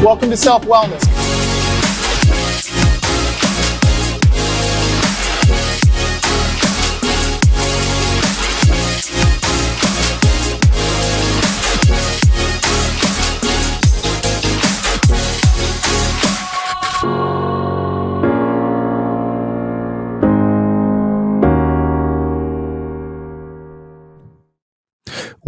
Welcome to Self Wellness.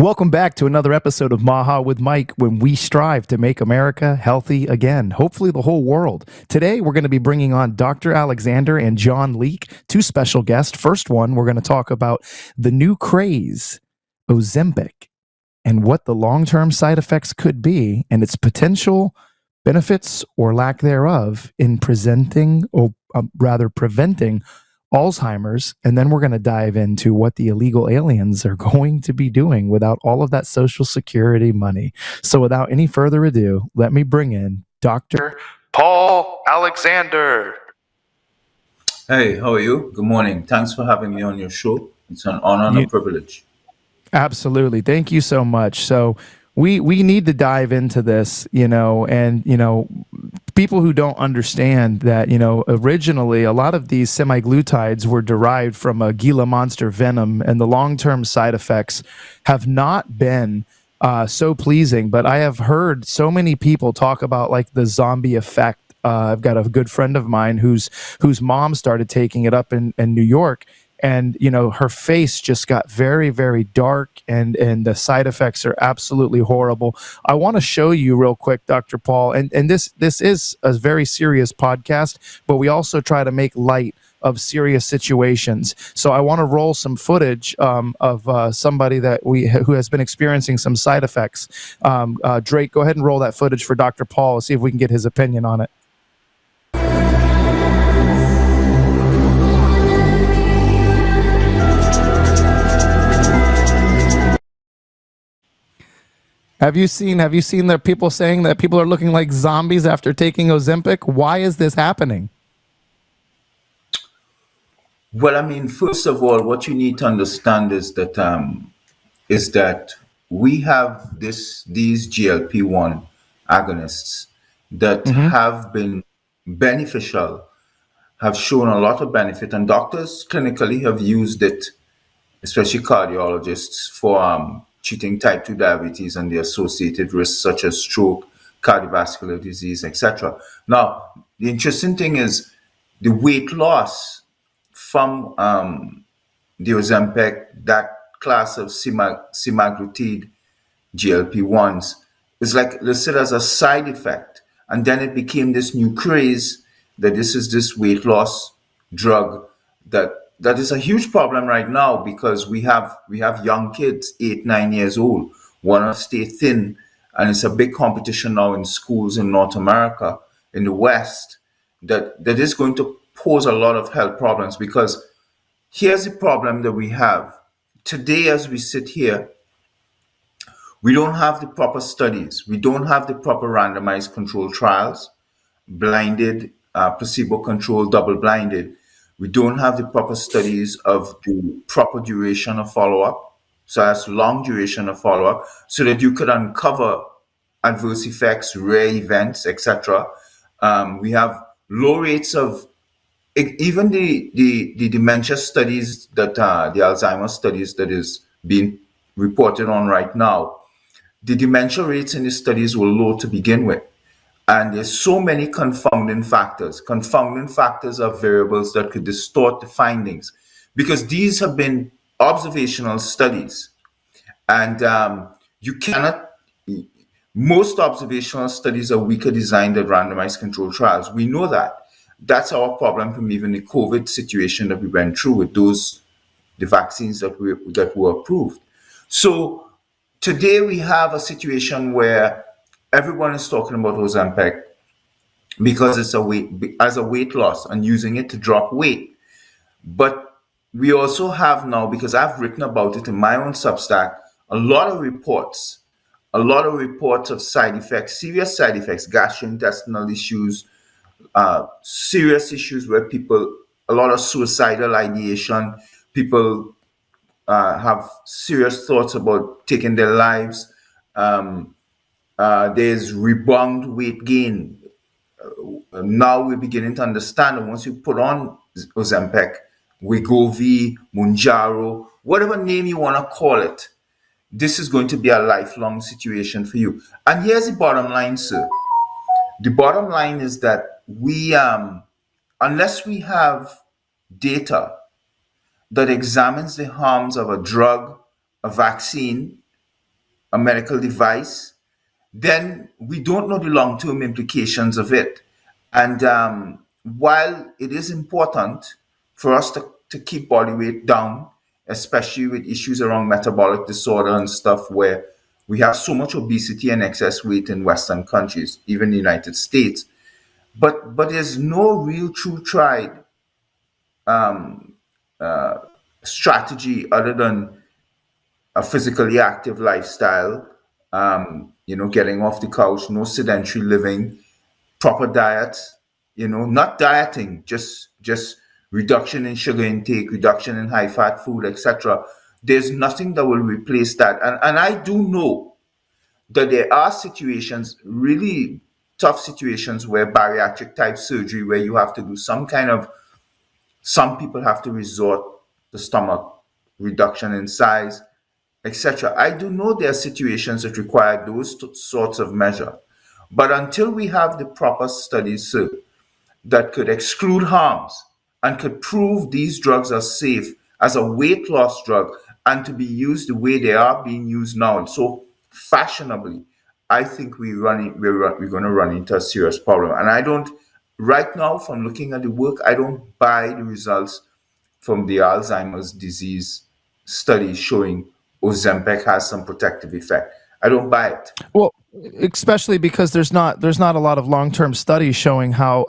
Welcome back to another episode of Maha with Mike, when we strive to make America healthy again, hopefully the whole world. Today, we're going to be bringing on Dr. Alexander and John Leake, two special guests. First one, we're going to talk about the new craze, Ozempic, and what the long-term side effects could be and its potential benefits or lack thereof in preventing Alzheimer's. And then we're going to dive into what the illegal aliens are going to be doing without all of that Social Security money. So without any further ado, let me bring in Dr. Paul Alexander. Hey, how are you? Good morning. Thanks for having me on your show. It's an honor and a privilege. Absolutely. Thank you so much. So we need to dive into this, and, people who don't understand that, originally a lot of these semaglutides were derived from a Gila monster venom, and the long-term side effects have not been so pleasing. But I have heard so many people talk about like the zombie effect. I've got a good friend of mine whose mom started taking it up in New York. And, her face just got very, very dark, and the side effects are absolutely horrible. I want to show you real quick, Dr. Paul, and this is a very serious podcast, but we also try to make light of serious situations. So I want to roll some footage of somebody who has been experiencing some side effects. Drake, go ahead and roll that footage for Dr. Paul. See if we can get his opinion on it. Have you seen the people saying that people are looking like zombies after taking Ozempic? Why is this happening? Well, I mean, first of all, what you need to understand is that we have these GLP-1 agonists that have been beneficial, have shown a lot of benefit, and doctors clinically have used it, especially cardiologists, for treating type 2 diabetes and the associated risks such as stroke, cardiovascular disease, etc. Now, the interesting thing is the weight loss from the Ozempic, that class of semaglutide GLP-1s, is like listed as a side effect. And then it became this new craze that this is this weight loss drug that is a huge problem right now, because we have young kids, 8-9 years old, want to stay thin, and it's a big competition now in schools in North America, in the West, that is going to pose a lot of health problems. Because here's the problem that we have today as we sit here: we don't have the proper studies, we don't have the proper randomized controlled trials, blinded, placebo-controlled, double-blinded. We don't have the proper studies of the proper duration of follow-up. So that's long duration of follow-up, so that you could uncover adverse effects, rare events, etc. We have low rates of even the dementia studies, that the Alzheimer studies that is being reported on right now. The dementia rates in the studies were low to begin with. And there's so many confounding factors. Confounding factors are variables that could distort the findings, because these have been observational studies. And you cannot, most observational studies are weaker designed than randomized controlled trials. We know that. That's our problem from even the COVID situation that we went through with the vaccines that were approved. So today we have a situation where everyone is talking about Ozempic because it's as a weight loss and using it to drop weight. But we also have now, because I've written about it in my own Substack, a lot of reports of side effects, serious side effects, gastrointestinal issues, serious issues where a lot of suicidal ideation, people have serious thoughts about taking their lives. There's rebound weight gain. Now we're beginning to understand that once you put on Ozempic, Wegovy, Munjaro, whatever name you want to call it, this is going to be a lifelong situation for you. And here's the bottom line, sir. The bottom line is that unless we have data that examines the harms of a drug, a vaccine, a medical device, then we don't know the long term implications of it. And while it is important for us to keep body weight down, especially with issues around metabolic disorder and stuff, where we have so much obesity and excess weight in Western countries, even the United States, but there's no real true tried strategy other than a physically active lifestyle, getting off the couch, no sedentary living, proper diet, not dieting, just reduction in sugar intake, reduction in high fat food, etc. There's nothing that will replace that. And I do know that there are situations, really tough situations, where bariatric type surgery, where you have to do some people have to resort to stomach reduction in size, etc. I do know there are situations that require those sorts of measure. But until we have the proper studies, sir, that could exclude harms and could prove these drugs are safe as a weight loss drug and to be used the way they are being used now, so fashionably, I think we're going to run into a serious problem. And I don't, right now, from looking at the work, I don't buy the results from the Alzheimer's disease study showing Ozempic has some protective effect. I don't buy it. Well, especially because there's not a lot of long-term studies showing how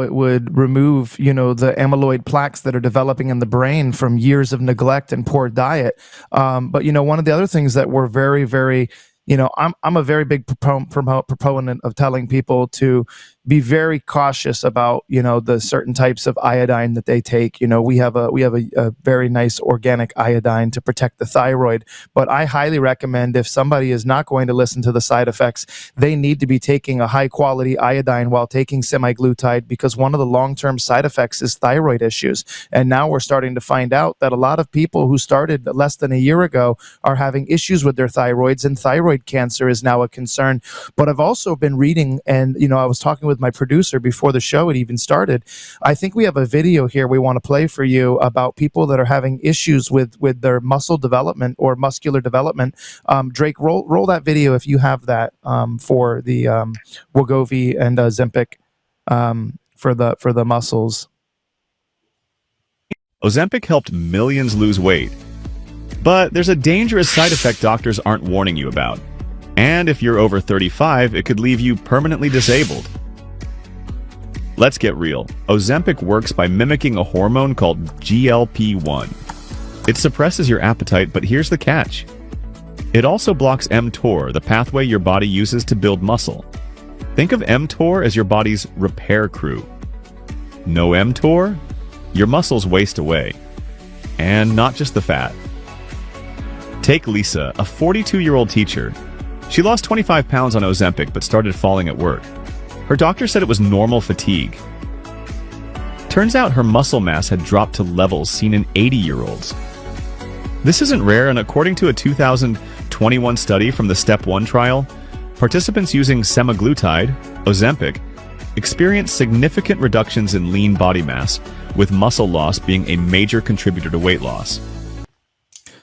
it would remove, the amyloid plaques that are developing in the brain from years of neglect and poor diet. But one of the other things that we're very, very, I'm a very big proponent of telling people to be very cautious about, the certain types of iodine that they take. We have a very nice organic iodine to protect the thyroid, but I highly recommend, if somebody is not going to listen to the side effects, they need to be taking a high quality iodine while taking semaglutide, because one of the long-term side effects is thyroid issues. And now we're starting to find out that a lot of people who started less than a year ago are having issues with their thyroids, and thyroid cancer is now a concern. But I've also been reading, and I was talking with my producer before the show had even started. I think we have a video here we want to play for you about people that are having issues with their muscle development or muscular development. Drake, roll that video if you have that, for the Wegovy and Ozempic, for the muscles. Ozempic helped millions lose weight, but there's a dangerous side effect doctors aren't warning you about. And if you're over 35, it could leave you permanently disabled. Let's get real. Ozempic works by mimicking a hormone called GLP-1. It suppresses your appetite, but here's the catch. It also blocks mTOR, the pathway your body uses to build muscle. Think of mTOR as your body's repair crew. No mTOR? Your muscles waste away. And not just the fat. Take Lisa, a 42-year-old teacher. She lost 25 pounds on Ozempic but started falling at work. Her doctor said it was normal fatigue. Turns out her muscle mass had dropped to levels seen in 80-year-olds. This isn't rare, and according to a 2021 study from the Step 1 trial, participants using semaglutide, Ozempic, experienced significant reductions in lean body mass, with muscle loss being a major contributor to weight loss.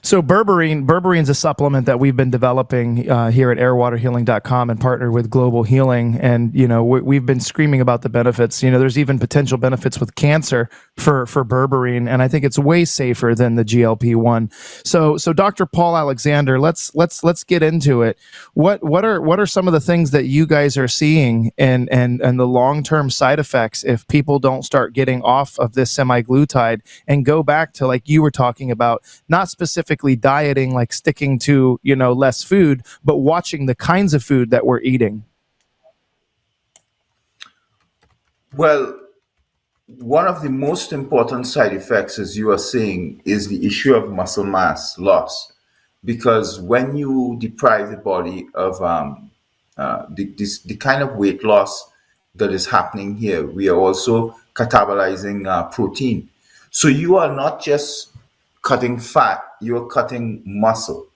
So berberine is a supplement that we've been developing here at airwaterhealing.com and partnered with Global Healing. And, we've been screaming about the benefits. There's even potential benefits with cancer for berberine. And I think it's way safer than the GLP-1. So Dr. Paul Alexander, let's get into it. What are some of the things that you guys are seeing and the long-term side effects if people don't start getting off of this semaglutide and go back to, like you were talking about, not specifically dieting, like sticking to, less food, but watching the kinds of food that we're eating? Well, one of the most important side effects, as you are saying, is the issue of muscle mass loss. Because when you deprive the body of the kind of weight loss that is happening here. We are also catabolizing protein. So you are not just cutting fat, you are cutting muscle.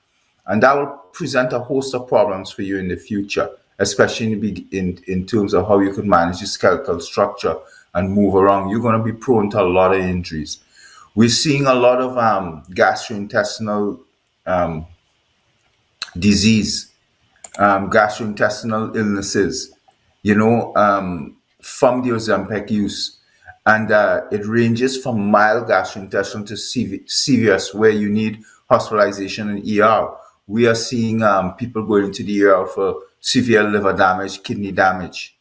And that will present a host of problems for you in the future, especially in terms of how you could manage your skeletal structure and move around. You're going to be prone to a lot of injuries. We're seeing a lot of gastrointestinal disease, gastrointestinal illnesses, from the Ozempic use. And it ranges from mild gastrointestinal to serious, where you need hospitalization in ER. We are seeing people going into the ER for severe liver damage, kidney damage,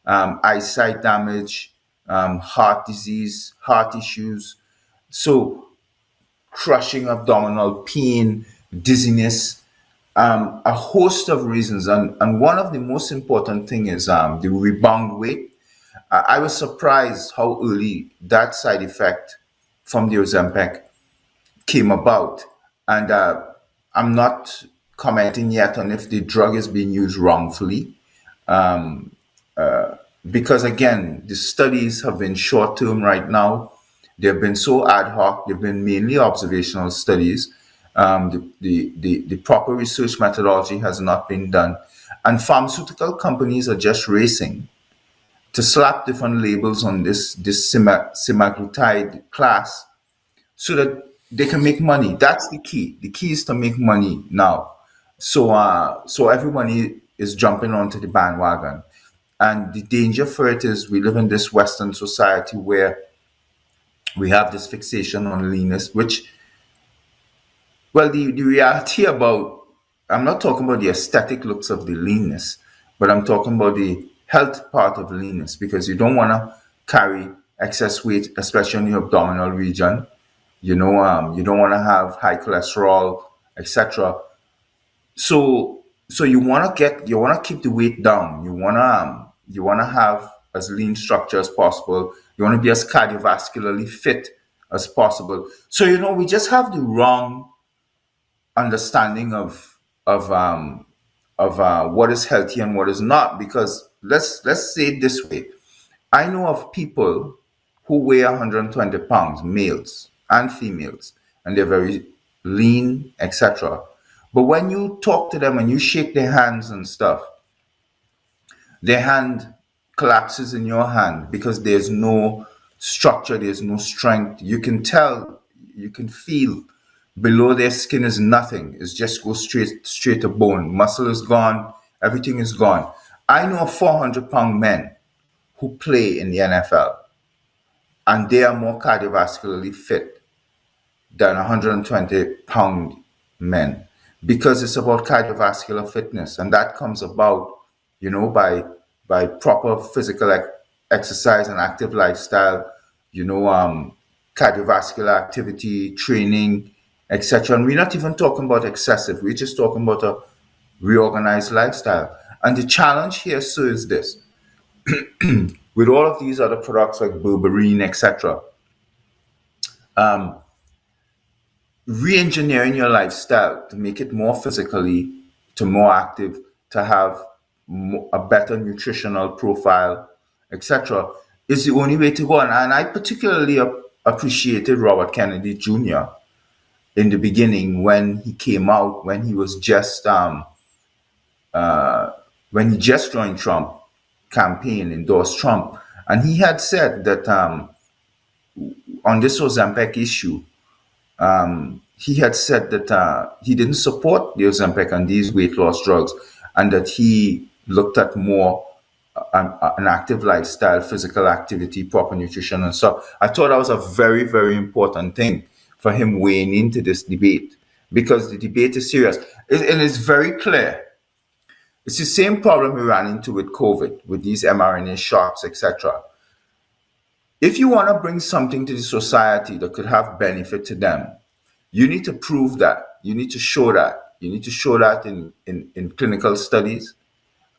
eyesight damage, heart disease, heart issues. So crushing abdominal pain, dizziness, a host of reasons. And one of the most important thing is the rebound weight. I was surprised how early that side effect from the Ozempic came about. And I'm not commenting yet on if the drug is being used wrongfully. Because again, the studies have been short term right now. They've been so ad hoc. They've been mainly observational studies. The proper research methodology has not been done. And pharmaceutical companies are just racing to slap different labels on this semaglutide class so that they can make money. That's the key. The key is to make money now. So everybody is jumping onto the bandwagon. And the danger for it is we live in this Western society where we have this fixation on leanness, which, well, the reality about, I'm not talking about the aesthetic looks of the leanness, but I'm talking about the health part of leanness, because you don't want to carry excess weight, especially in your abdominal region. You don't want to have high cholesterol, etc. So you want to keep the weight down. You want to have as lean structure as possible. You want to be as cardiovascularly fit as possible. So we just have the wrong understanding of what is healthy and what is not. Because let's say it this way: I know of people who weigh 120 pounds, males and females, and they're very lean, etc. But when you talk to them and you shake their hands and stuff, their hand collapses in your hand because there's no structure, there's no strength. You can tell, you can feel below their skin is nothing. It's just go straight to bone. Muscle is gone, everything is gone. I know 400-pound men who play in the NFL, and they are more cardiovascularly fit than 120-pound men, because it's about cardiovascular fitness, and that comes about, by proper physical exercise and active lifestyle, cardiovascular activity, training, etc. And we're not even talking about excessive. We're just talking about a reorganized lifestyle. And the challenge here, sir, is this: with all of these other products like berberine, etc., re-engineering your lifestyle to make it more physically, to more active, to have a better nutritional profile, etc., is the only way to go. And I particularly appreciated Robert Kennedy Jr. in the beginning, when he came out, when he was just when he just joined Trump campaign, endorsed Trump, and he had said that on this Ozempic issue, he had said that he didn't support the Ozempic and these weight loss drugs, and that he looked at more an active lifestyle, physical activity, proper nutrition, and so I thought that was a very, very important thing for him weighing into this debate, because the debate is serious. And it's very clear. It's the same problem we ran into with COVID, with these mRNA shots, etc. If you want to bring something to the society that could have benefit to them, you need to prove that. You need to show that. You need to show that in clinical studies.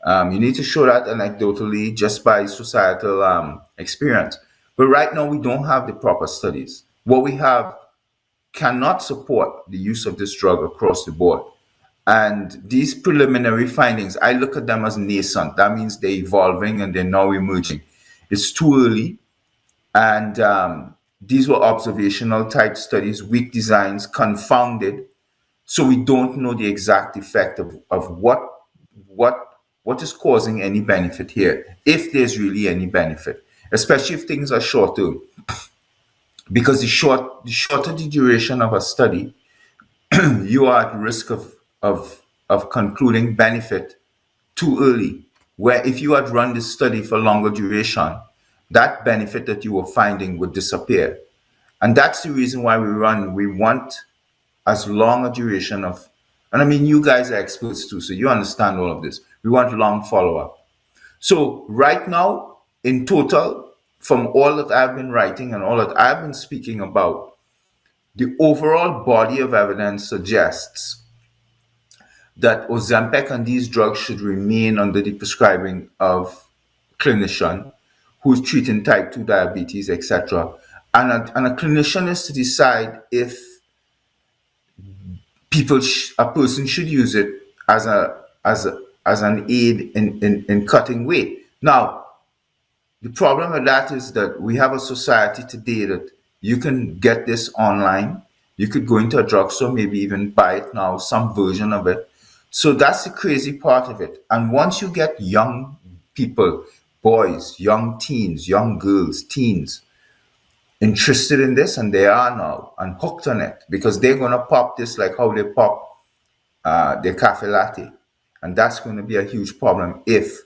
You need to show that anecdotally, just by societal experience. But right now, we don't have the proper studies. What we have cannot support the use of this drug across the board. And these preliminary findings, I look at them as nascent. That means they're evolving and they're now emerging. It's too early. And these were observational type studies, weak designs, confounded. So we don't know the exact effect of what is causing any benefit here, if there's really any benefit, especially if things are short term. Because the shorter the duration of a study, you are at risk of concluding benefit too early. Where if you had run this study for longer duration, that benefit that you were finding would disappear. And that's the reason why we want as long a duration of, and I mean, you guys are experts too, so you understand all of this. We want long follow up. So, right now, in total, from all that I've been writing and all that I've been speaking about, the overall body of evidence suggests that Ozempic and these drugs should remain under the prescribing of clinician who's treating type 2 diabetes, etc. And a clinician is to decide if a person should use it as an aid in cutting weight. Now, the problem with that is that we have a society today that you can get this online. You could go into a drugstore, maybe even buy it now, some version of it. So that's the crazy part of it. And once you get young people, boys, young teens, young girls, teens, interested in this, and they are now, and hooked on it, because they're going to pop this like how they pop their cafe latte. And that's going to be a huge problem if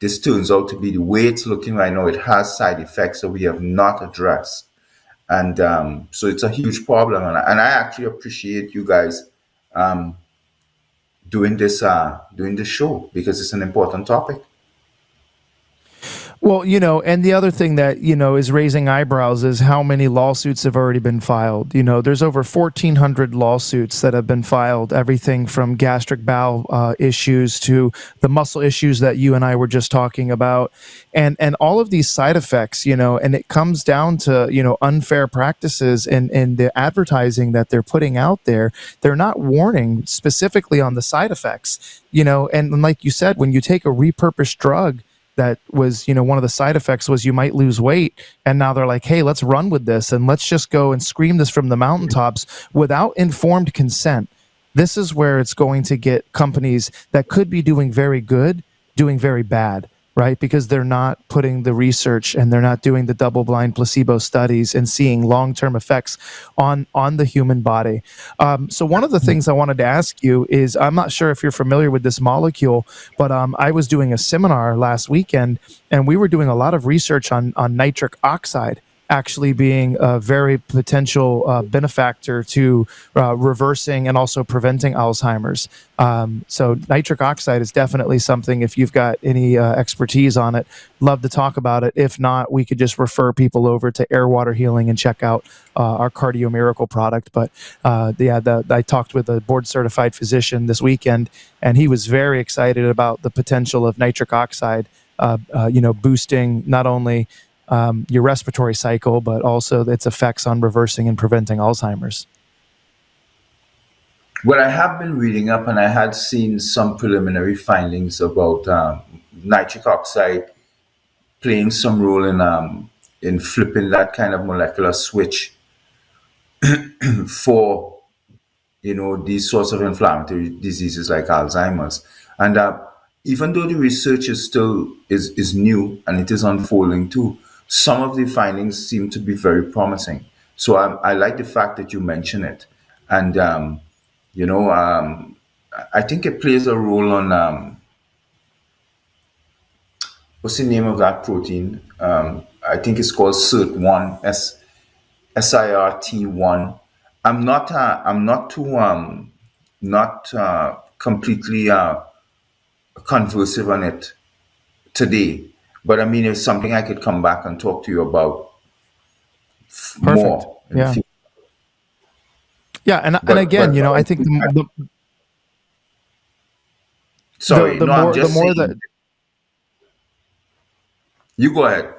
this turns out to be the way it's looking right now. It has side effects that we have not addressed. And so it's a huge problem. And I actually appreciate you guys doing this show, because it's an important topic. Well, and the other thing that, is raising eyebrows is how many lawsuits have already been filed. There's over 1,400 lawsuits that have been filed, everything from gastric bowel issues to the muscle issues that you and I were just talking about. And all of these side effects, and it comes down to, unfair practices and the advertising that they're putting out there. They're not warning specifically on the side effects, and like you said, when you take a repurposed drug, that was, one of the side effects was you might lose weight. And now they're like, hey, let's run with this and let's just go and scream this from the mountaintops without informed consent. This is where it's going to get companies that could be doing very good, doing very bad, right? Because they're not putting the research and they're not doing the double-blind placebo studies and seeing long-term effects on the human body. So one of the things I wanted to ask you is, I'm not sure if you're familiar with this molecule, but I was doing a seminar last weekend and we were doing a lot of research on nitric oxide actually being a very potential benefactor to reversing and also preventing Alzheimer's. So nitric oxide is definitely something, if you've got any expertise on it, love to talk about it. If not, we could just refer people over to Air Water Healing and check out our Cardio Miracle product. But I talked with a board certified physician this weekend, and he was very excited about the potential of nitric oxide, boosting not only your respiratory cycle, but also its effects on reversing and preventing Alzheimer's. Well, I have been reading up, and I had seen some preliminary findings about nitric oxide playing some role in flipping that kind of molecular switch for these sorts of inflammatory diseases like Alzheimer's. And even though the research is new and it is unfolding too, some of the findings seem to be very promising. So I like the fact that you mention it, and I think it plays a role on what's the name of that protein? I think it's called SIRT1, SIRT1. I'm not too not completely conversive on it today, but I mean, it's something I could come back and talk to you about Perfect. more. Yeah. Yeah, and again, I think sorry, the no, more I'm just the more saying. that You go ahead.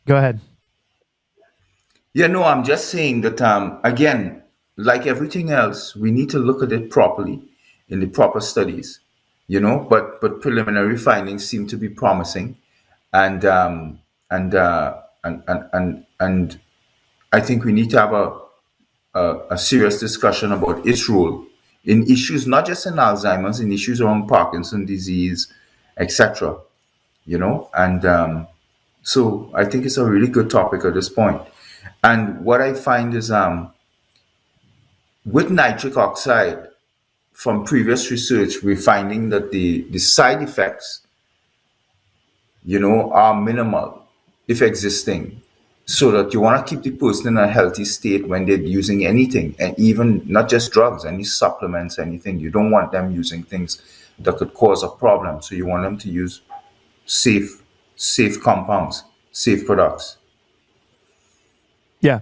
go ahead. Yeah, no, I'm just saying that again, like everything else, we need to look at it properly in the proper studies, but preliminary findings seem to be promising, and and I think we need to have a serious discussion about its role in issues, not just in Alzheimer's, in issues around Parkinson's disease, etc. And so I think it's a really good topic at this point. And what I find is, with nitric oxide, from previous research, we're finding that the side effects, are minimal, if existing, so that you want to keep the person in a healthy state when they're using anything, and even not just drugs, any supplements, anything. You don't want them using things that could cause a problem. So you want them to use safe, safe compounds, safe products. Yeah,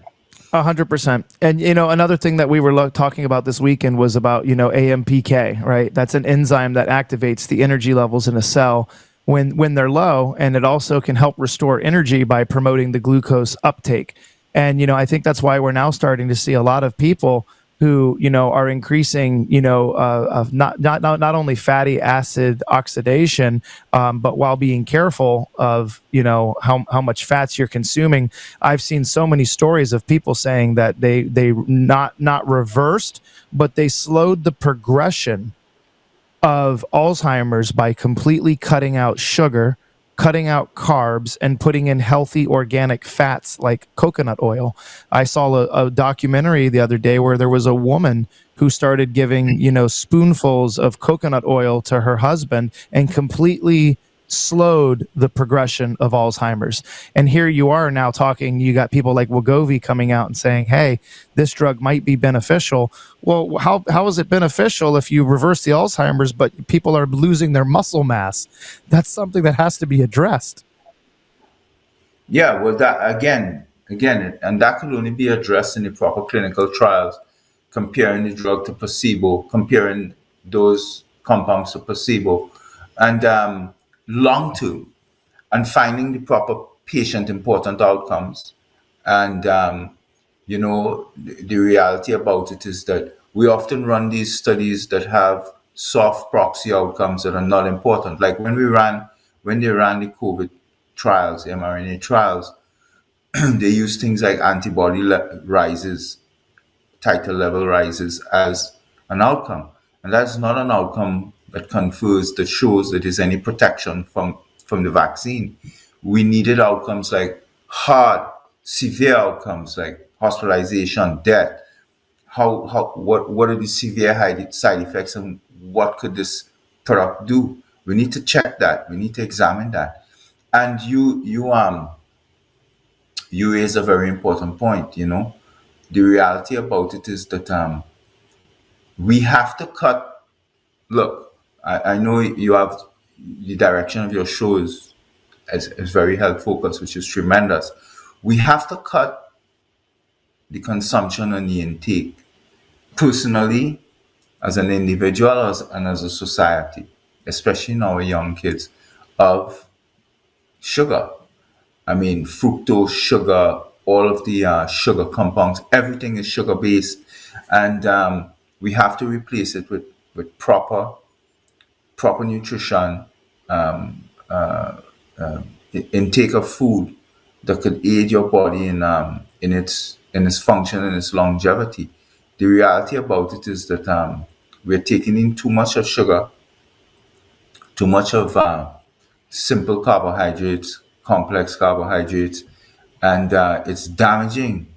100%. And another thing that we were talking about this weekend was about AMPK, right? That's an enzyme that activates the energy levels in a cell when they're low, and it also can help restore energy by promoting the glucose uptake. And I think that's why we're now starting to see a lot of people who are increasing not only fatty acid oxidation, but while being careful of how much fats you're consuming. I've seen so many stories of people saying that they not reversed, but they slowed the progression of Alzheimer's by completely cutting out sugar, cutting out carbs, and putting in healthy organic fats like coconut oil. I saw a documentary the other day where there was a woman who started giving, spoonfuls of coconut oil to her husband and completely slowed the progression of Alzheimer's. And here you are now talking, you got people like Wegovy coming out and saying, hey, this drug might be beneficial. Well, how is it beneficial if you reverse the Alzheimer's, but people are losing their muscle mass? That's something that has to be addressed. Yeah, well, that again, and that could only be addressed in the proper clinical trials, comparing the drug to placebo, comparing those compounds to placebo, and long term, and finding the proper patient important outcomes. And the reality about it is that we often run these studies that have soft proxy outcomes that are not important. Like when they ran the COVID trials, mRNA trials, they use things like antibody rises, titer level rises as an outcome. And that's not an outcome that confers, that shows that there's any protection from the vaccine. We needed outcomes like hard, severe outcomes like hospitalization, death. What are the severe side effects, and what could this product do? We need to check that. We need to examine that. And you raise a very important point. The reality about it is that we have to cut. Look, I know you have the direction of your show is very health focused, which is tremendous. We have to cut the consumption and the intake, personally, as an individual, and as a society, especially in our young kids, of sugar. I mean, fructose, sugar, all of the sugar compounds, everything is sugar based. And we have to replace it with proper nutrition, intake of food that could aid your body in its function and its longevity. The reality about it is that we're taking in too much of sugar, too much of simple carbohydrates, complex carbohydrates, and it's damaging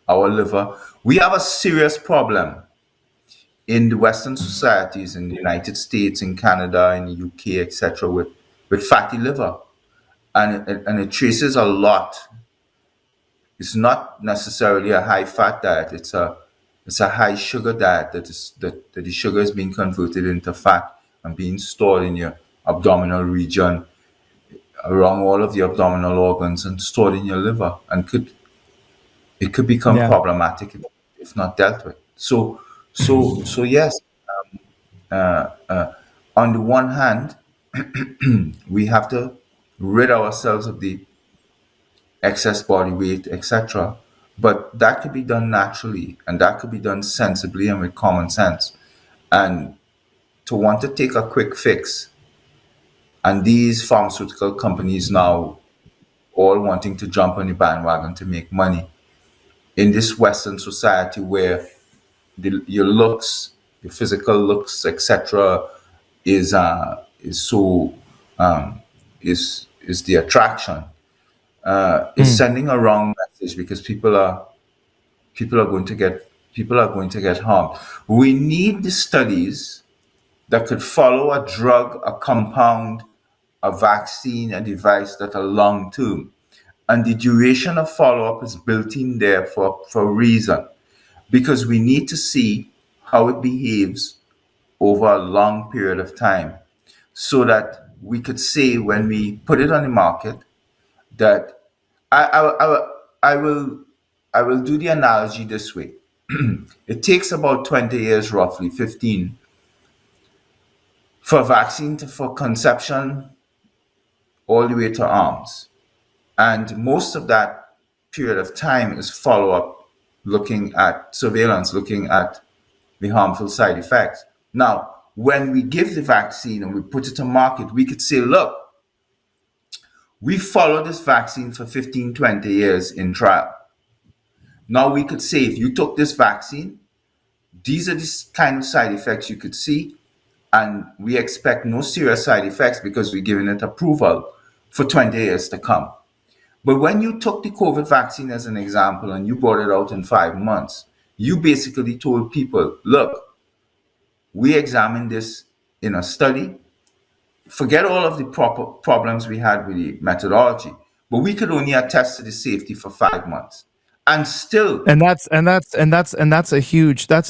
our liver. We have a serious problem in the Western societies, in the United States, in Canada, in the UK, etc., with fatty liver, and it traces a lot. It's not necessarily a high fat diet. It's a high sugar diet that the sugar is being converted into fat and being stored in your abdominal region, around all of the abdominal organs, and stored in your liver, and it could become Yeah. problematic if not dealt with. So yes, on the one hand, we have to rid ourselves of the excess body weight, etc. But that could be done naturally, and that could be done sensibly and with common sense. And to want to take a quick fix, and these pharmaceutical companies now all wanting to jump on the bandwagon to make money in this Western society where your looks, your physical looks, etc., is so is the attraction. Is sending a wrong message because people are going to get harmed. We need the studies that could follow a drug, a compound, a vaccine, a device that are long term. And the duration of follow up is built in there for a reason, because we need to see how it behaves over a long period of time so that we could say when we put it on the market that I will I will do the analogy this way. It takes about 20 years, roughly 15, for a vaccine for conception all the way to arms. And most of that period of time is follow up, looking at surveillance, looking at the harmful side effects. Now, when we give the vaccine and we put it to market, we could say, look, we followed this vaccine for 15, 20 years in trial. Now we could say, if you took this vaccine, these are the kind of side effects you could see, and we expect no serious side effects because we're giving it approval for 20 years to come. But when you took the COVID vaccine as an example and you brought it out in 5 months, you basically told people, look, we examined this in a study. Forget all of the problems we had with the methodology, but we could only attest to the safety for 5 months. And still, that's a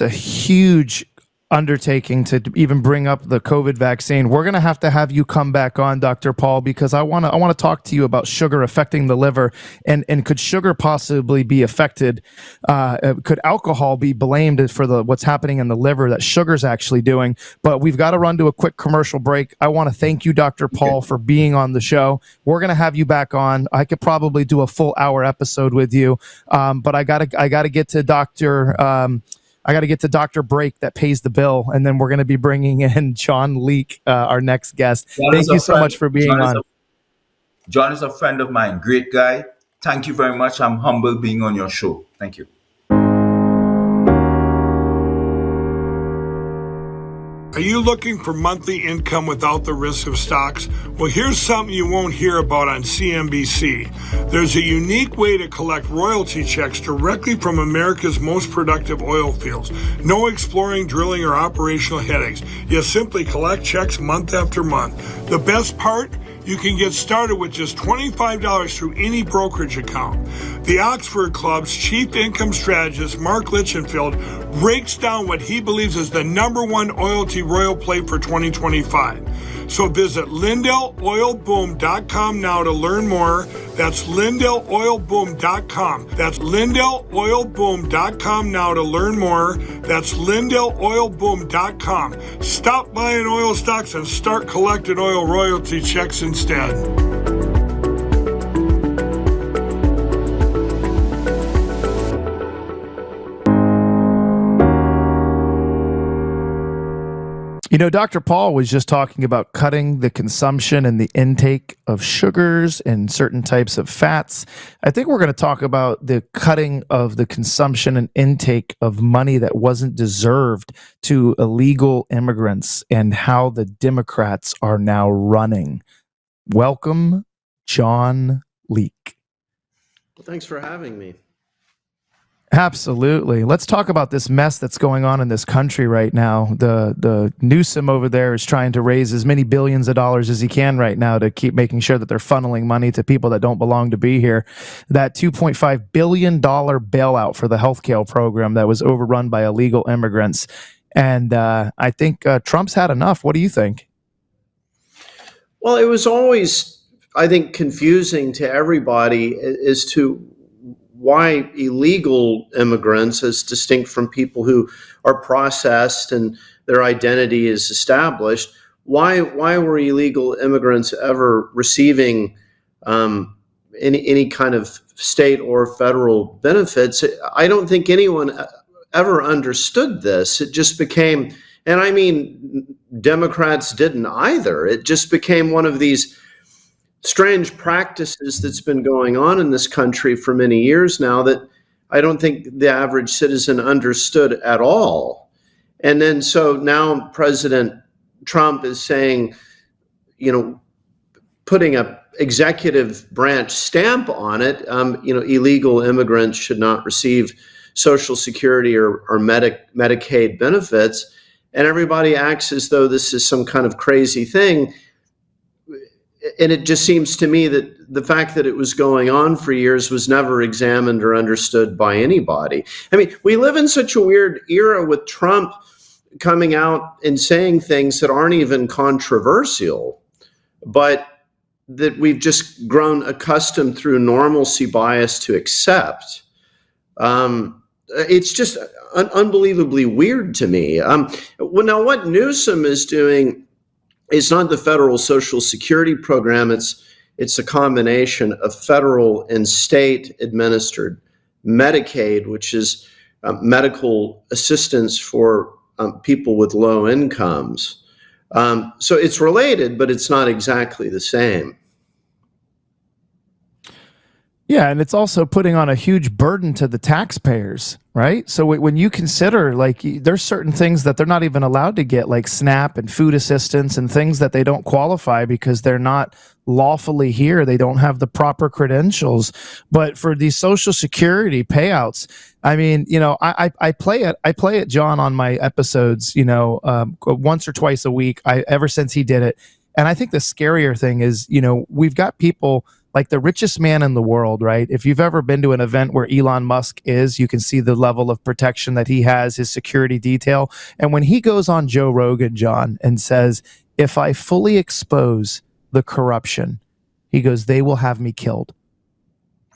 huge undertaking to even bring up the COVID vaccine. We're going to have you come back on, Dr. Paul, because I want to talk to you about sugar affecting the liver, and could sugar possibly be affected? Could alcohol be blamed for what's happening in the liver that sugar's actually doing? But we've got to run to a quick commercial break. I want to thank you, Dr. Paul, for being on the show. We're going to have you back on. I could probably do a full hour episode with you, but I gotta get to Dr. Break that pays the bill, and then we're going to be bringing in John Leake, our next guest. Thank you so much for being on. John is a friend of mine, great guy. Thank you very much. I'm humbled being on your show. Thank you. Are you looking for monthly income without the risk of stocks? Well, here's something you won't hear about on CNBC. There's a unique way to collect royalty checks directly from America's most productive oil fields. No exploring, drilling, or operational headaches. You simply collect checks month after month. The best part? You can get started with just $25 through any brokerage account. The Oxford Club's chief income strategist, Mark Litchenfield, breaks down what he believes is the #1 loyalty royal play for 2025. So visit LindellOilBoom.com now to learn more. That's LindellOilBoom.com. That's LindellOilBoom.com now to learn more. That's LindellOilBoom.com. Stop buying oil stocks and start collecting oil royalty checks instead. You know, Dr. Paul was just talking about cutting the consumption and the intake of sugars and certain types of fats. I think we're going to talk about the cutting of the consumption and intake of money that wasn't deserved to illegal immigrants and how the Democrats are now running. Welcome, John Leake. Well, thanks for having me. Absolutely. Let's talk about this mess that's going on in this country right now. The Newsom over there is trying to raise as many billions of dollars as he can right now to keep making sure that they're funneling money to people that don't belong to be here. That $2.5 billion bailout for the healthcare program that was overrun by illegal immigrants. And I think Trump's had enough. What do you think? Well, it was always, I think, confusing to everybody as to why illegal immigrants, as distinct from people who are processed and their identity is established, why were illegal immigrants ever receiving any kind of state or federal benefits. I don't think anyone ever understood this. It just became, and I mean, Democrats didn't either. It just became one of these strange practices that's been going on in this country for many years now that I don't think the average citizen understood at all. And then so now President Trump is saying, putting a executive branch stamp on it, illegal immigrants should not receive Social Security or Medicaid benefits. And everybody acts as though this is some kind of crazy thing. And it just seems to me that the fact that it was going on for years was never examined or understood by anybody. I mean, we live in such a weird era with Trump coming out and saying things that aren't even controversial, but that we've just grown accustomed through normalcy bias to accept. It's just unbelievably weird to me. Well, now what Newsom is doing is not the federal Social Security program. It's a combination of federal and state administered Medicaid, which is medical assistance for people with low incomes. So it's related, but it's not exactly the same. Yeah, and it's also putting on a huge burden to the taxpayers, right? So when you consider, like, there's certain things that they're not even allowed to get, like SNAP and food assistance and things that they don't qualify because they're not lawfully here. They don't have the proper credentials. But for these Social Security payouts, I mean, I play it, John, on my episodes, once or twice a week, ever since he did it. And I think the scarier thing is, we've got people like the richest man in the world, right? If you've ever been to an event where Elon Musk is, you can see the level of protection that he has, his security detail. And when he goes on Joe Rogan, John, and says, if I fully expose the corruption, he goes, they will have me killed.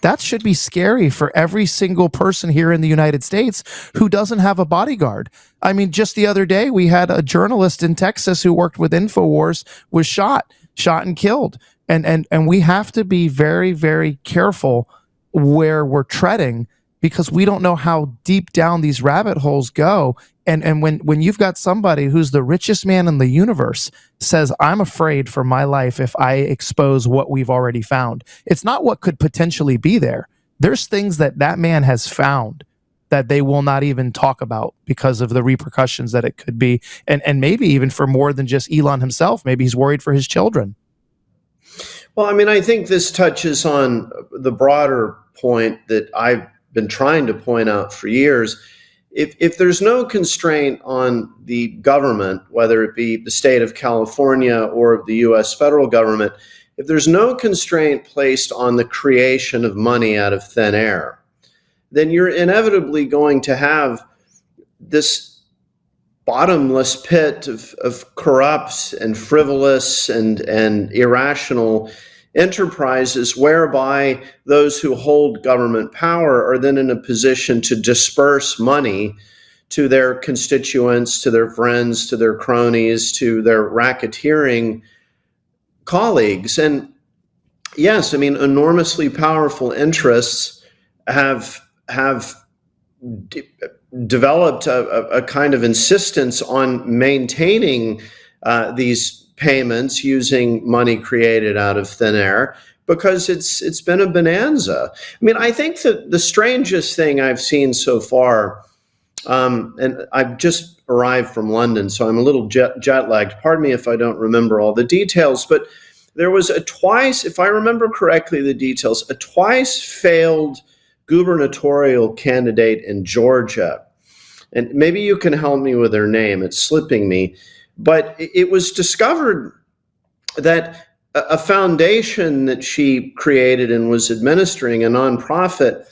That should be scary for every single person here in the United States who doesn't have a bodyguard. I mean, just the other day, we had a journalist in Texas who worked with InfoWars was shot and killed. And we have to be very, very careful where we're treading because we don't know how deep down these rabbit holes go. And when you've got somebody who's the richest man in the universe says, I'm afraid for my life if I expose what we've already found. It's not what could potentially be there. There's things that man has found that they will not even talk about because of the repercussions that it could be. And maybe even for more than just Elon himself. Maybe he's worried for his children. Well, I mean, I think this touches on the broader point that I've been trying to point out for years. If there's no constraint on the government, whether it be the state of California or the U.S. federal government, if there's no constraint placed on the creation of money out of thin air, then you're inevitably going to have this bottomless pit of corrupt and frivolous and irrational enterprises whereby those who hold government power are then in a position to disperse money to their constituents, to their friends, to their cronies, to their racketeering colleagues. And yes, I mean, enormously powerful interests have developed a kind of insistence on maintaining these payments using money created out of thin air because it's been a bonanza. I mean, I think that the strangest thing I've seen so far, and I've just arrived from London, so I'm a little jet lagged. Pardon me if I don't remember all the details, but there was if I remember correctly the details, a twice failed gubernatorial candidate in Georgia. And maybe you can help me with her name. It's slipping me. But it was discovered that a foundation that she created and was administering, a nonprofit,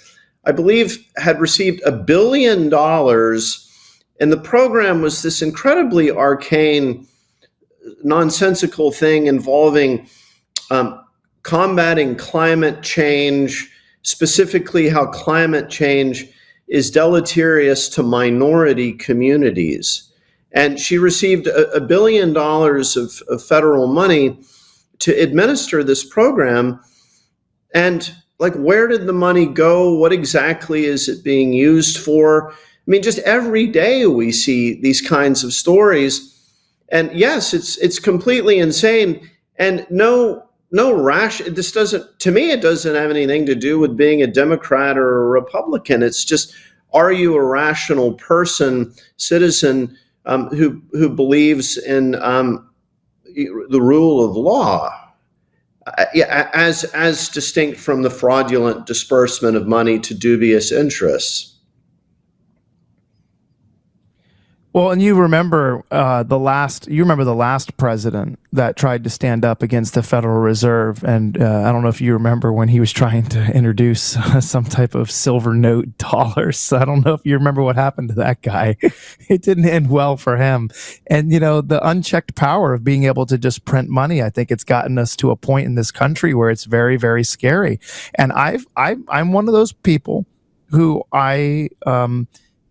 I believe had received $1 billion. And the program was this incredibly arcane, nonsensical thing involving combating climate change, specifically how climate change is deleterious to minority communities. And she received $1 billion of federal money to administer this program. And like, where did the money go? What exactly is it being used for? I mean, just every day we see these kinds of stories. And yes, it's completely insane. And this doesn't, to me, it doesn't have anything to do with being a Democrat or a Republican. It's just, are you a rational person, citizen, who believes in the rule of law? As distinct from the fraudulent disbursement of money to dubious interests. Well, and you remember the last president that tried to stand up against the Federal Reserve, and I don't know if you remember when he was trying to introduce some type of silver note dollars. I don't know if you remember what happened to that guy. It didn't end well for him. And the unchecked power of being able to just print money, I think it's gotten us to a point in this country where it's very, very scary. And I'm one of those people who I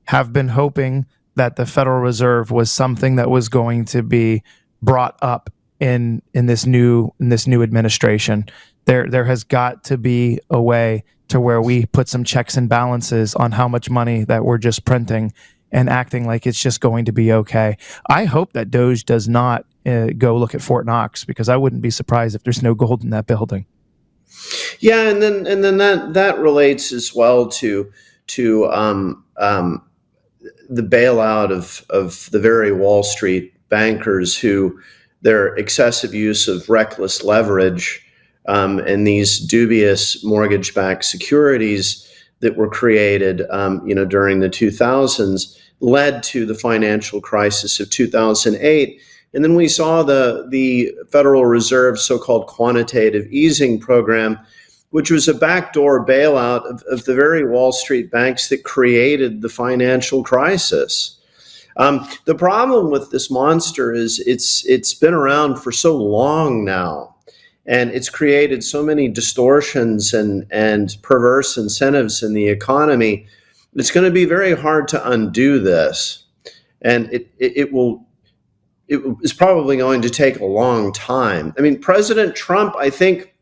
have been hoping that the Federal Reserve was something that was going to be brought up in this new administration. There has got to be a way to where we put some checks and balances on how much money that we're just printing and acting like it's just going to be okay. I hope that Doge does not go look at Fort Knox, because I wouldn't be surprised if there's no gold in that building. Yeah, and then that relates as well to the bailout of the very Wall Street bankers, who their excessive use of reckless leverage and these dubious mortgage-backed securities that were created, during the 2000s led to the financial crisis of 2008. And then we saw the Federal Reserve's so-called quantitative easing program, which was a backdoor bailout of the very Wall Street banks that created the financial crisis. The problem with this monster is it's been around for so long now, and it's created so many distortions and perverse incentives in the economy. It's going to be very hard to undo this, and it's probably going to take a long time. I mean, President Trump, I think,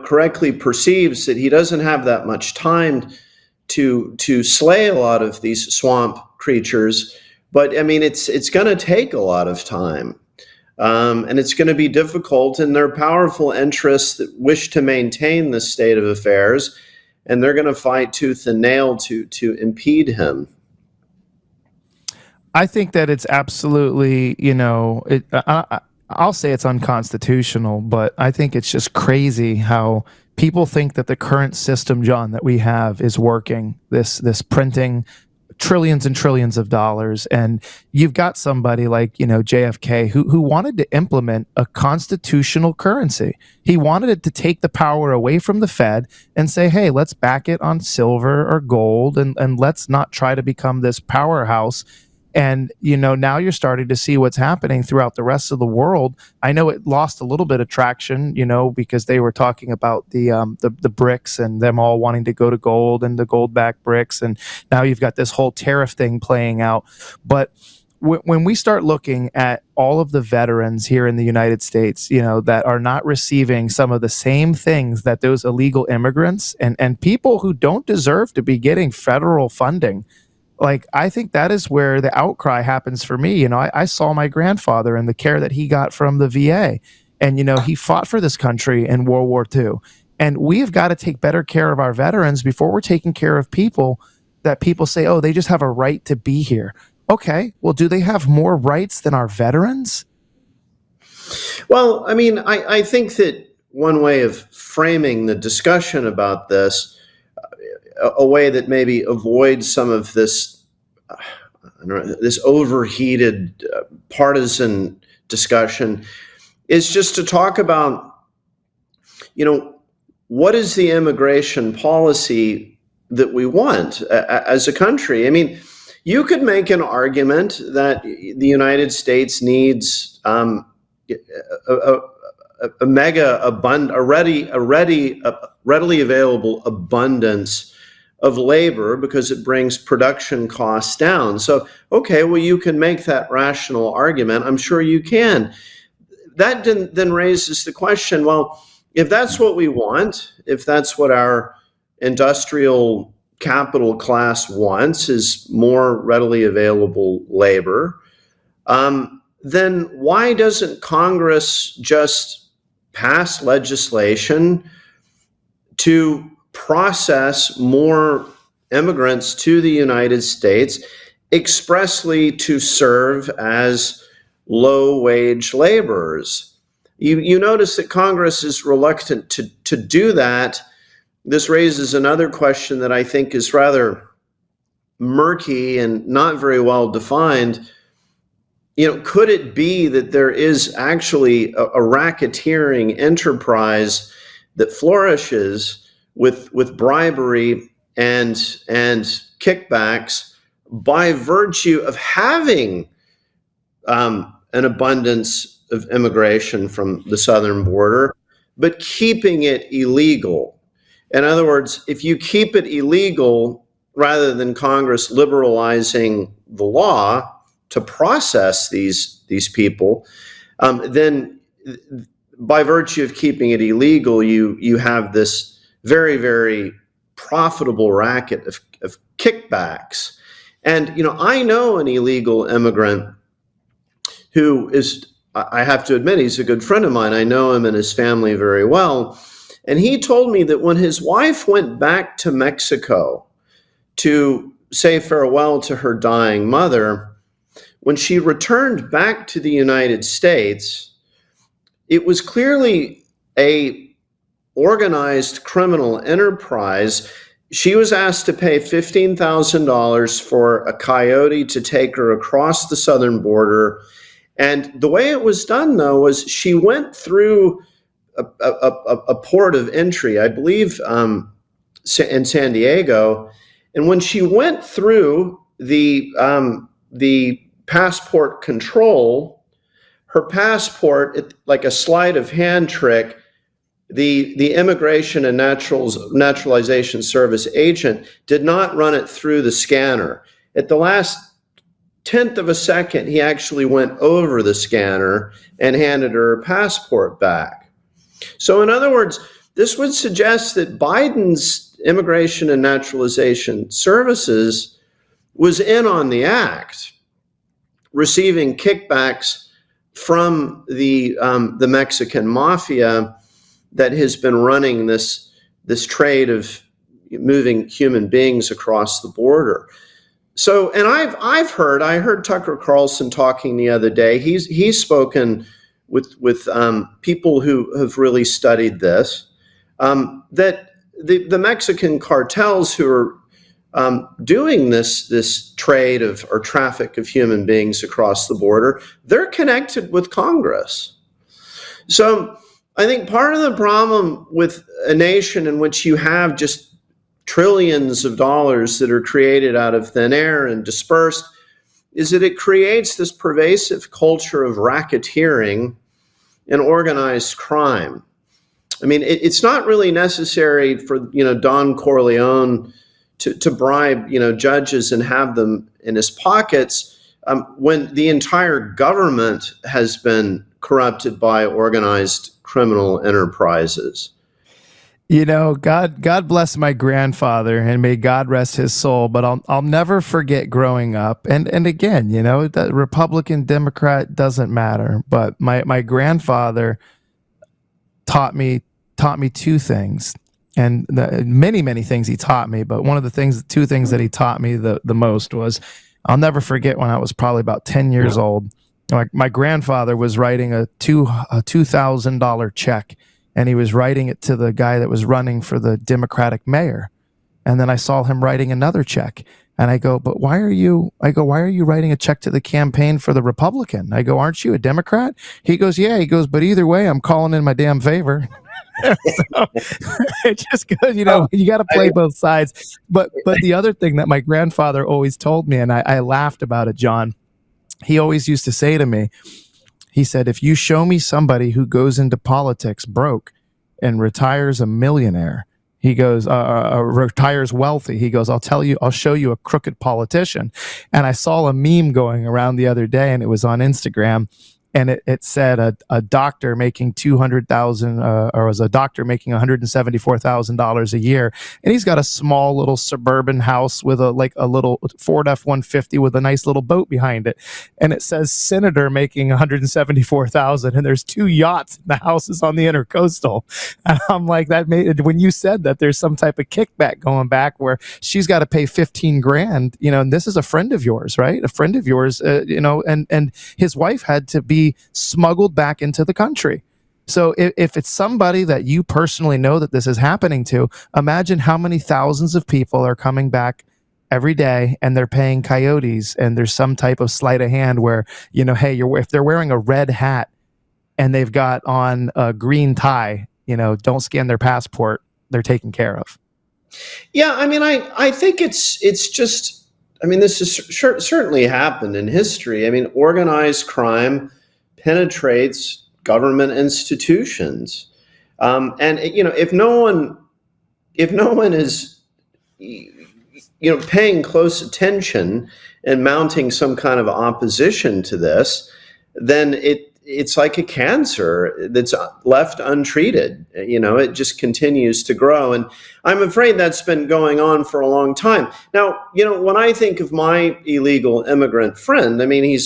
correctly perceives that he doesn't have that much time to slay a lot of these swamp creatures. But I mean, it's going to take a lot of time, and it's going to be difficult. And there are powerful interests that wish to maintain this state of affairs, and they're going to fight tooth and nail to impede him. I think that it's absolutely, I'll say it's unconstitutional, but I think it's just crazy how people think that the current system, John, that we have is working. This printing trillions and trillions of dollars, and you've got somebody like JFK who wanted to implement a constitutional currency. He wanted it to take the power away from the Fed and say, hey, let's back it on silver or gold, and let's not try to become this powerhouse. And, now you're starting to see what's happening throughout the rest of the world. I know it lost a little bit of traction, because they were talking about the BRICS and them all wanting to go to gold and the gold-backed BRICS. And now you've got this whole tariff thing playing out. But when we start looking at all of the veterans here in the United States, that are not receiving some of the same things that those illegal immigrants and people who don't deserve to be getting federal funding, like, I think that is where the outcry happens for me. I saw my grandfather and the care that he got from the VA. And, he fought for this country in World War II. And we have got to take better care of our veterans before we're taking care of people that people say, oh, they just have a right to be here. Okay, well, do they have more rights than our veterans? Well, I mean, I think that one way of framing the discussion about this, a way that maybe avoids some of this, this overheated partisan discussion, is just to talk about, what is the immigration policy that we want as a country? I mean, you could make an argument that the United States needs a readily available abundance of labor because it brings production costs down. So, okay, well, you can make that rational argument. I'm sure you can. That then raises the question, well, If that's what we want, if that's what our industrial capital class wants, is more readily available labor, then why doesn't Congress just pass legislation to process more immigrants to the United States expressly to serve as low-wage laborers? You notice that Congress is reluctant to do that. This raises another question that I think is rather murky and not very well defined. Could it be that there is actually a racketeering enterprise that flourishes with bribery and kickbacks by virtue of having an abundance of immigration from the southern border, but keeping it illegal? In other words, if you keep it illegal, rather than Congress liberalizing the law to process these people, then by virtue of keeping it illegal, you have this very, very profitable racket of kickbacks. And, I know an illegal immigrant who is, I have to admit, he's a good friend of mine. I know him and his family very well. And he told me that when his wife went back to Mexico to say farewell to her dying mother, when she returned back to the United States, it was clearly a organized criminal enterprise. She was asked to pay $15,000 for a coyote to take her across the southern border. And the way it was done, though, was she went through a port of entry, I believe, in San Diego. And when she went through the passport control, her passport, like a sleight of hand trick, the Immigration and Naturalization Service agent did not run it through the scanner. At the last tenth of a second, he actually went over the scanner and handed her passport back. So in other words, this would suggest that Biden's Immigration and Naturalization Services was in on the act, receiving kickbacks from the Mexican mafia that has been running this trade of moving human beings across the border. So, and I heard Tucker Carlson talking the other day. He's spoken with people who have really studied this, that the Mexican cartels who are doing this trade of or traffic of human beings across the border, they're connected with Congress. So I think part of the problem with a nation in which you have just trillions of dollars that are created out of thin air and dispersed is that it creates this pervasive culture of racketeering and organized crime. I mean, it's not really necessary for, Don Corleone to bribe, judges and have them in his pockets when the entire government has been corrupted by organized criminal enterprises. God bless my grandfather, and may God rest his soul. But I'll never forget growing up, and again, that Republican, Democrat doesn't matter. But my grandfather taught me two things, and many things he taught me. But one of the two things that he taught me the most was, I'll never forget when I was probably about 10 years old. My grandfather was writing a $2,000 check. And he was writing it to the guy that was running for the Democratic mayor. And then I saw him writing another check. And I go, but why are you writing a check to the campaign for the Republican? I go, aren't you a Democrat? He goes, yeah. He goes, but either way, I'm calling in my damn favor. So, it just goes, you got to play both sides. But the other thing that my grandfather always told me, and I laughed about it, John, he always used to say to me, he said, if you show me somebody who goes into politics broke and retires a millionaire, he goes, retires wealthy, he goes, I'll show you a crooked politician. And I saw a meme going around the other day, and it was on Instagram. and it said a doctor making 200,000 or was a doctor making $174,000 a year, and he's got a small little suburban house with a little Ford F-150 with a nice little boat behind it, and it says senator making 174,000, and there's 2 yachts in the houses on the intercoastal. And I'm like, that made, when you said that there's some type of kickback going back where she's got to pay 15 grand, and this is a friend of yours, right? A friend of yours, and his wife had to be smuggled back into the country. So if it's somebody that you personally know that this is happening to, imagine how many thousands of people are coming back every day and they're paying coyotes, and there's some type of sleight of hand where, hey, if they're wearing a red hat and they've got on a green tie, don't scan their passport, they're taken care of. Yeah, I mean, I think it's just, I mean, this has certainly happened in history. I mean, organized crime penetrates government institutions, and if no one is paying close attention and mounting some kind of opposition to this, then it's like a cancer that's left untreated. It just continues to grow. And I'm afraid that's been going on for a long time. Now, when I think of my illegal immigrant friend, I mean,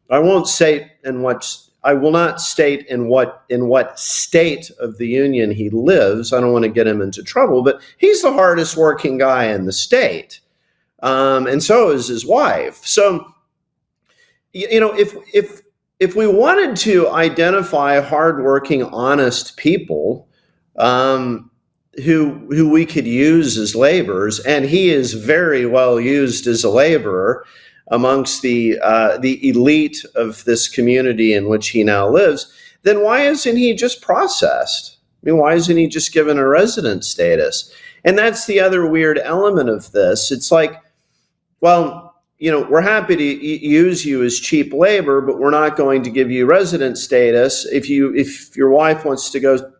I will not state in what state of the union he lives. I don't want to get him into trouble, but he's the hardest working guy in the state. And so is his wife. So, if we wanted to identify hardworking, honest people who we could use as laborers, and he is very well used as a laborer amongst the elite of this community in which he now lives, then why isn't he just processed? I mean, why isn't he just given a resident status? And that's the other weird element of this. It's like, well, we're happy to use you as cheap labor, but we're not going to give you resident status. If your wife wants to go,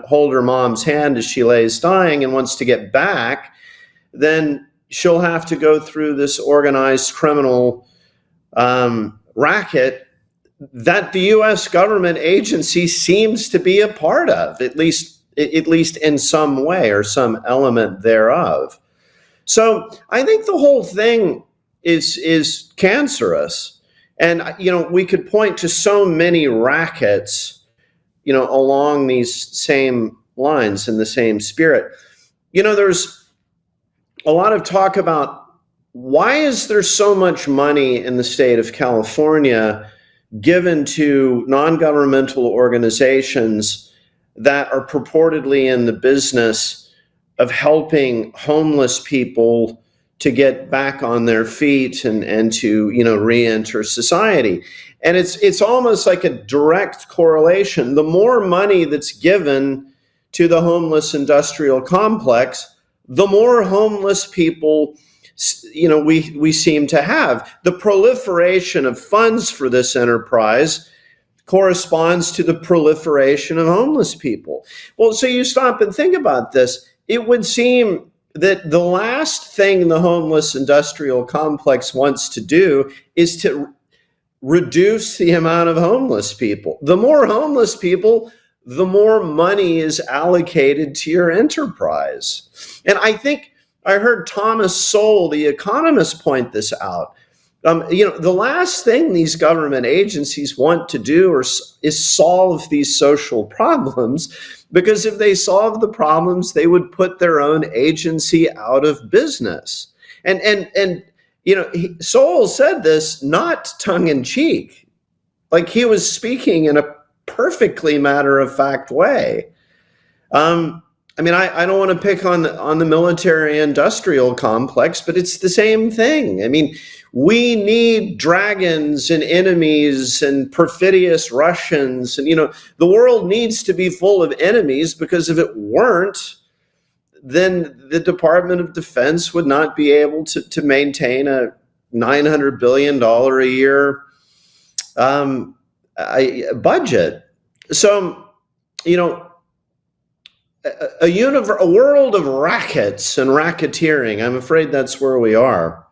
hold her mom's hand as she lays dying and wants to get back, then she'll have to go through this organized criminal racket that the U.S. government agency seems to be a part of, at least in some way or some element thereof. So I think the whole thing is cancerous. And, we could point to so many rackets, along these same lines in the same spirit. There's a lot of talk about why is there so much money in the state of California given to non-governmental organizations that are purportedly in the business of helping homeless people to get back on their feet and to re-enter society. And it's almost like a direct correlation. The more money that's given to the homeless industrial complex, the more homeless people we seem to have. The proliferation of funds for this enterprise corresponds to the proliferation of homeless people. Well, so you stop and think about this. It would seem that the last thing the homeless industrial complex wants to do is to reduce the amount of homeless people. The more homeless people, the more money is allocated to your enterprise. And I think I heard Thomas Sowell, the economist, point this out. The last thing these government agencies want to do is solve these social problems, because if they solve the problems, they would put their own agency out of business. And Sowell said this not tongue in cheek, like he was speaking in a perfectly matter-of-fact way. I don't want to pick on the military-industrial complex, but it's the same thing. I mean, we need dragons and enemies and perfidious Russians, and the world needs to be full of enemies, because if it weren't, then the Department of Defense would not be able to maintain a $900 billion a year budget. So, a world of rackets and racketeering. I'm afraid that's where we are.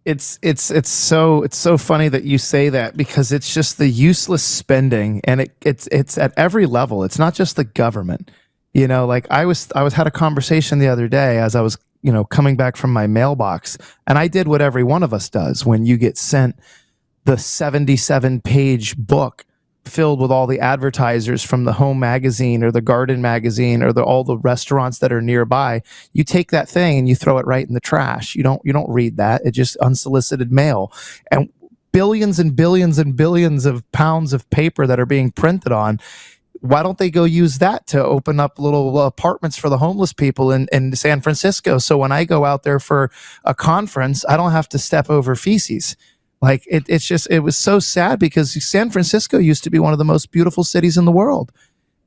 It's so funny that you say that, because it's just the useless spending, and it's at every level. It's not just the government. Like I had a conversation the other day as I was coming back from my mailbox, and I did what every one of us does when you get sent the 77-page book filled with all the advertisers from the Home magazine or the Garden magazine or all the restaurants that are nearby. You take that thing and you throw it right in the trash. You don't read that. It's just unsolicited mail. And billions and billions and billions of pounds of paper that are being printed on. Why don't they go use that to open up little apartments for the homeless people in San Francisco? So when I go out there for a conference, I don't have to step over feces. Like it was so sad, because San Francisco used to be one of the most beautiful cities in the world.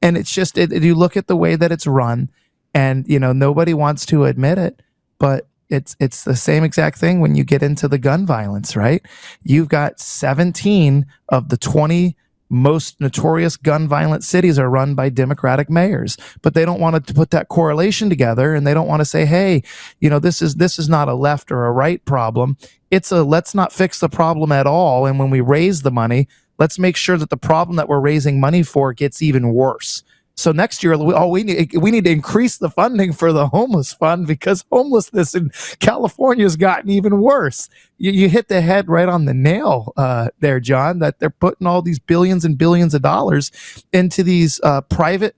And it's just, you look at the way that it's run, and, nobody wants to admit it, but it's the same exact thing when you get into the gun violence, right? You've got 17 of the 20 most notorious gun violent cities are run by Democratic mayors, but they don't want to put that correlation together, and they don't want to say, hey, this is not a left or a right problem. It's let's not fix the problem at all, and when we raise the money, let's make sure that the problem that we're raising money for gets even worse. So next year, we need to increase the funding for the homeless fund, because homelessness in California has gotten even worse. You hit the head right on the nail there, John, that they're putting all these billions and billions of dollars into these private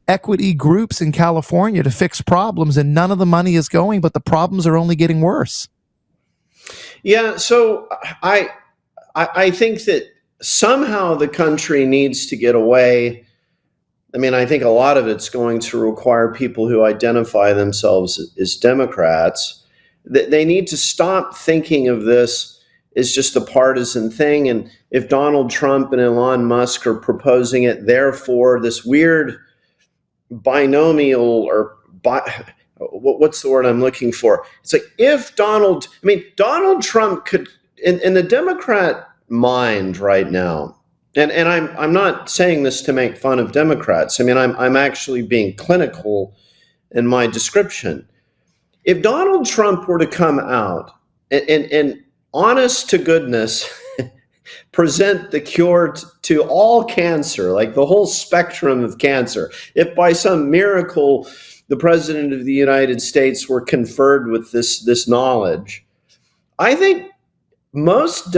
equity groups in California to fix problems, and none of the money is going, but the problems are only getting worse. Yeah, so I think that somehow the country needs to get away. I mean, I think a lot of it's going to require people who identify themselves as Democrats. They need to stop thinking of this as just a partisan thing. And if Donald Trump and Elon Musk are proposing it, therefore this weird binomial what's the word I'm looking for? It's like, if Donald Trump could, in the Democrat mind right now, and I'm not saying this to make fun of Democrats. I mean, I'm actually being clinical in my description. If Donald Trump were to come out and honest to goodness, present the cure to all cancer, like the whole spectrum of cancer, if by some miracle the President of the United States were conferred with this knowledge, I think most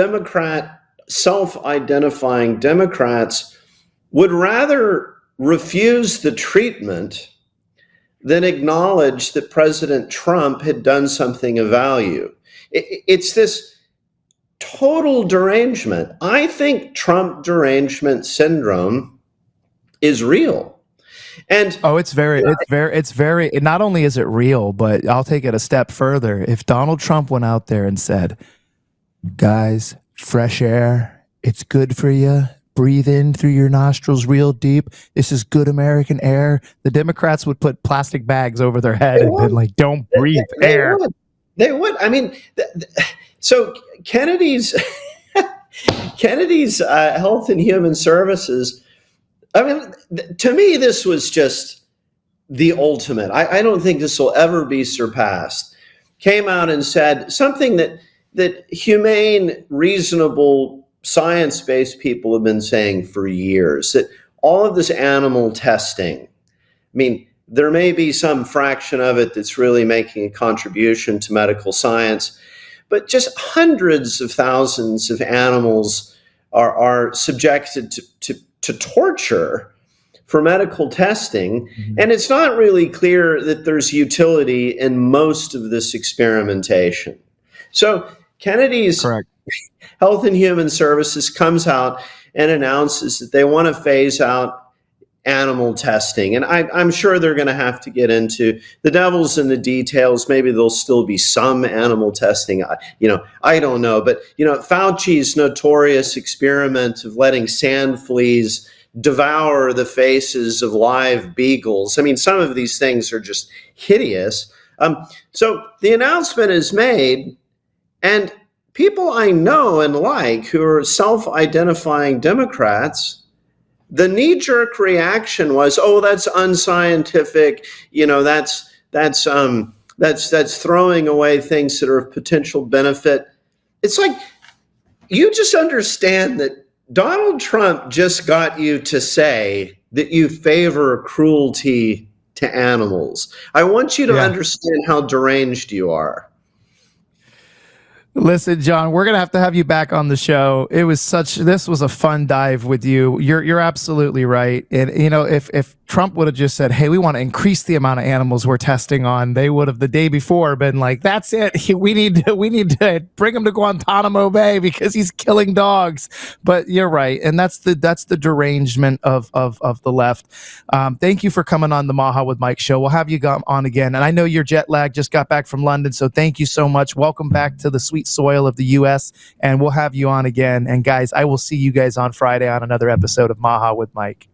self-identifying Democrats would rather refuse the treatment than acknowledge that President Trump had done something of value. It's this total derangement. I think Trump derangement syndrome is real. And it's very, not only is it real, but I'll take it a step further. If Donald Trump went out there and said, guys, fresh air, it's good for you. Breathe in through your nostrils real deep. This is good American air. The Democrats would put plastic bags over their head and been like, don't breathe air. They would. I mean, so Kennedy's Health and Human Services, I mean, to me, this was just the ultimate. I don't think this will ever be surpassed. Came out and said something that humane, reasonable, science-based people have been saying for years, that all of this animal testing, I mean, there may be some fraction of it that's really making a contribution to medical science, but just hundreds of thousands of animals are subjected to torture for medical testing. Mm-hmm. And it's not really clear that there's utility in most of this experimentation. So Kennedy's Correct. Health and Human Services comes out and announces that they want to phase out animal testing. And I'm sure they're going to have to get into the devil's in the details. Maybe there'll still be some animal testing. I don't know. But, Fauci's notorious experiment of letting sand fleas devour the faces of live beagles. I mean, some of these things are just hideous. So the announcement is made, and people I know and like who are self-identifying Democrats, the knee-jerk reaction was, "Oh, that's unscientific. That's throwing away things that are of potential benefit." it's like you just understand that Donald Trump just got you to say that you favor cruelty to animals. I want you to understand how deranged you are. Listen, John, we're gonna have to have you back on the show. This was a fun dive with you. You're absolutely right. And if Trump would have just said, "Hey, we want to increase the amount of animals we're testing on," they would have the day before been like, "That's it. We need to bring him to Guantanamo Bay because he's killing dogs." But you're right, and that's the derangement of the left. Thank you for coming on the Maha with Mike show. We'll have you on again. And I know your jet lag, just got back from London, so thank you so much. Welcome back to the sweet soil of the U.S., and we'll have you on again. And guys, I will see you guys on Friday on another episode of Maha with Mike.